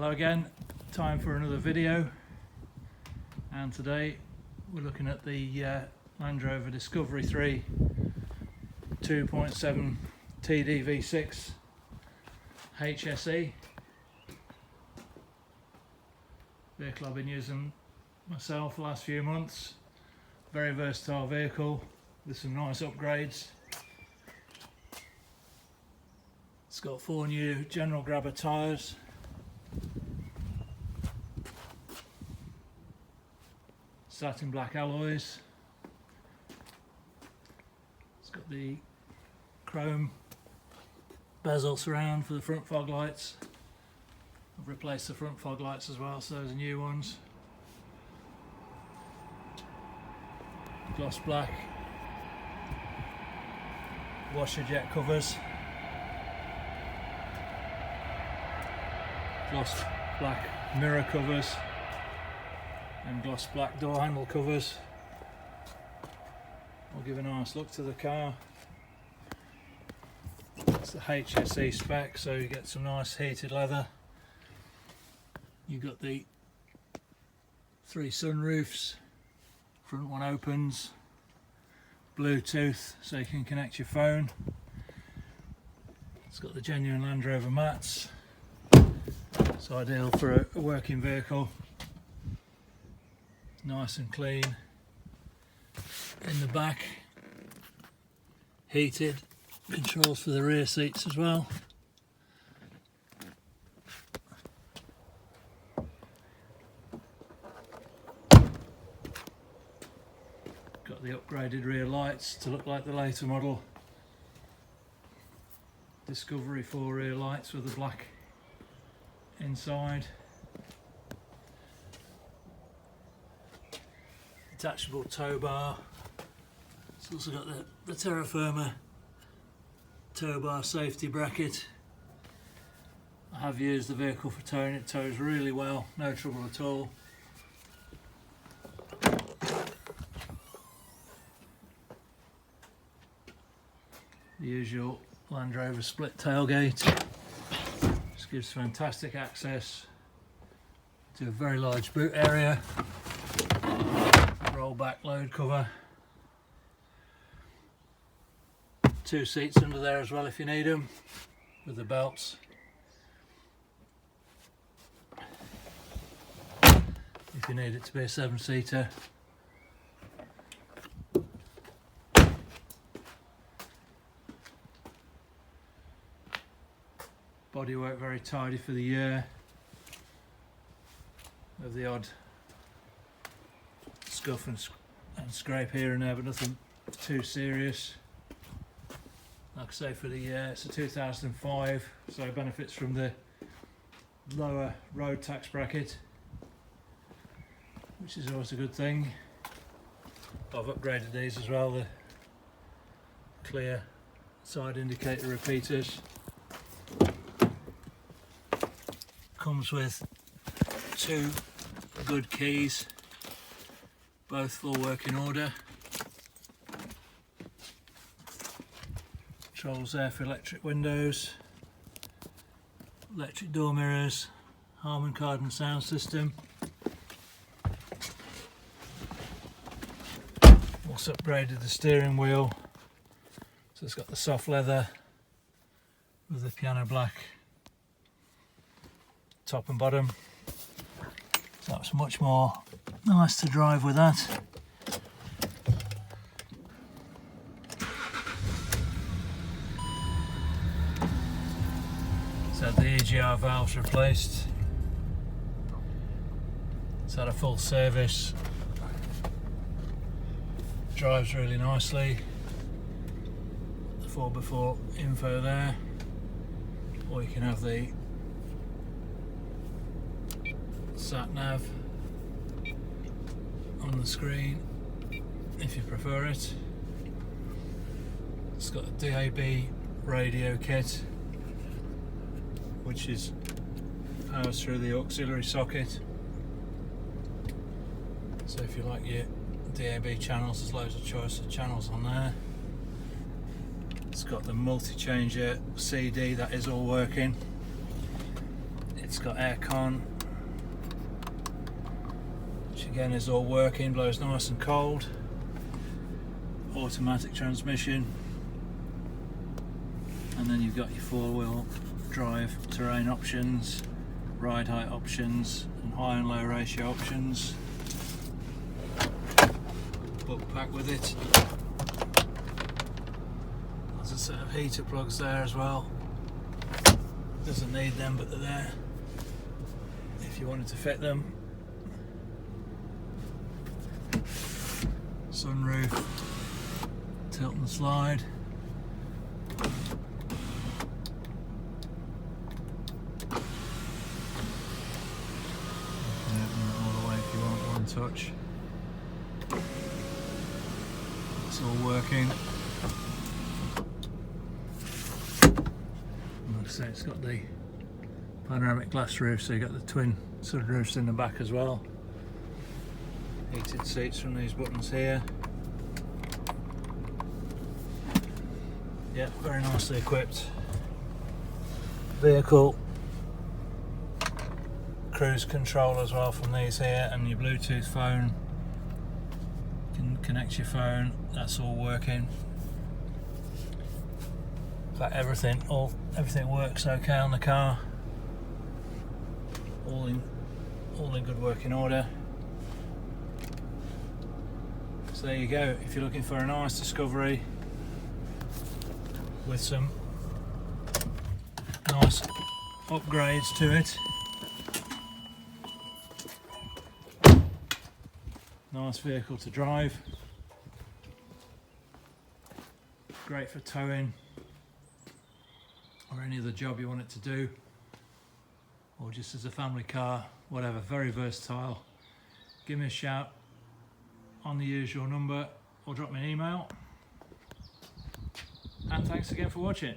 Hello again, time for another video, and today we're looking at the Rover Discovery 3 2.7 Td V6 HSE vehicle I've been using myself the last few months. Very versatile vehicle with some nice upgrades. It's got 4 new general grabber tyres, satin black alloys. It's got the chrome bezel surround for the front fog lights. I've replaced the front fog lights as well, so those are new ones. Gloss black washer jet covers, gloss black mirror covers, and gloss black door handle covers. I'll give a nice look to the car. It's the HSE spec, so you get some nice heated leather. You've got the 3 sunroofs, front one opens, Bluetooth so you can connect your phone. It's got the genuine Land Rover mats. It's ideal for a working vehicle. Nice and clean. In the back, heated, controls for the rear seats as well. Got the upgraded rear lights to look like the later model Discovery 4 rear lights with the black inside. Detachable tow bar. It's also got the Terra Firma tow bar safety bracket. I have used the vehicle for towing. It tows really well, no trouble at all. The usual Land Rover split tailgate. This gives fantastic access to a very large boot area. Roll back load cover. 2 seats under there as well if you need them, with the belts. If you need it to be a 7-seater. Bodywork very tidy for the year, with the odd scuff and scrape here and there, but nothing too serious. Like I say, for the year, it's a 2005, so it benefits from the lower road tax bracket, which is always a good thing. I've upgraded these as well, the clear side indicator repeaters. Comes with 2 good keys, both full working order. Controls there for electric windows, electric door mirrors, Harman Kardon sound system. Also upgraded the steering wheel, so it's got the soft leather with the piano black top and bottom, so that's much more nice to drive with that. So the EGR valves replaced. It's had a full service. Drives really nicely. The 4x4 info there, or you can have the sat nav on the screen if you prefer it. It's got a DAB radio kit, which is powers through the auxiliary socket. So if you like your DAB channels, there's loads of choice of channels on there. It's got the multi-changer CD, that is all working. It's got aircon, which again is all working, blows nice and cold. Automatic transmission, and then you've got your 4-wheel drive terrain options, ride height options, and high and low ratio options. Book pack with it. There's a set of heater plugs there as well. Doesn't need them, but they're there if you wanted to fit them. Sunroof, tilt and slide. You can open it all the way if you want, one touch. It's all working. Like I say, it's got the panoramic glass roof, so you've got the twin sunroofs in the back as well. Heated seats from these buttons here. Yeah, very nicely equipped vehicle. Cruise control as well from these here, and your Bluetooth phone. You can connect your phone, that's all working. In fact, everything works okay on the car. All in good working order. So there you go. If you're looking for a nice Discovery with some nice upgrades to it, nice vehicle to drive, great for towing or any other job you want it to do, or just as a family car, whatever, very versatile. Give me a shout on the usual number or drop me an email, and thanks again for watching.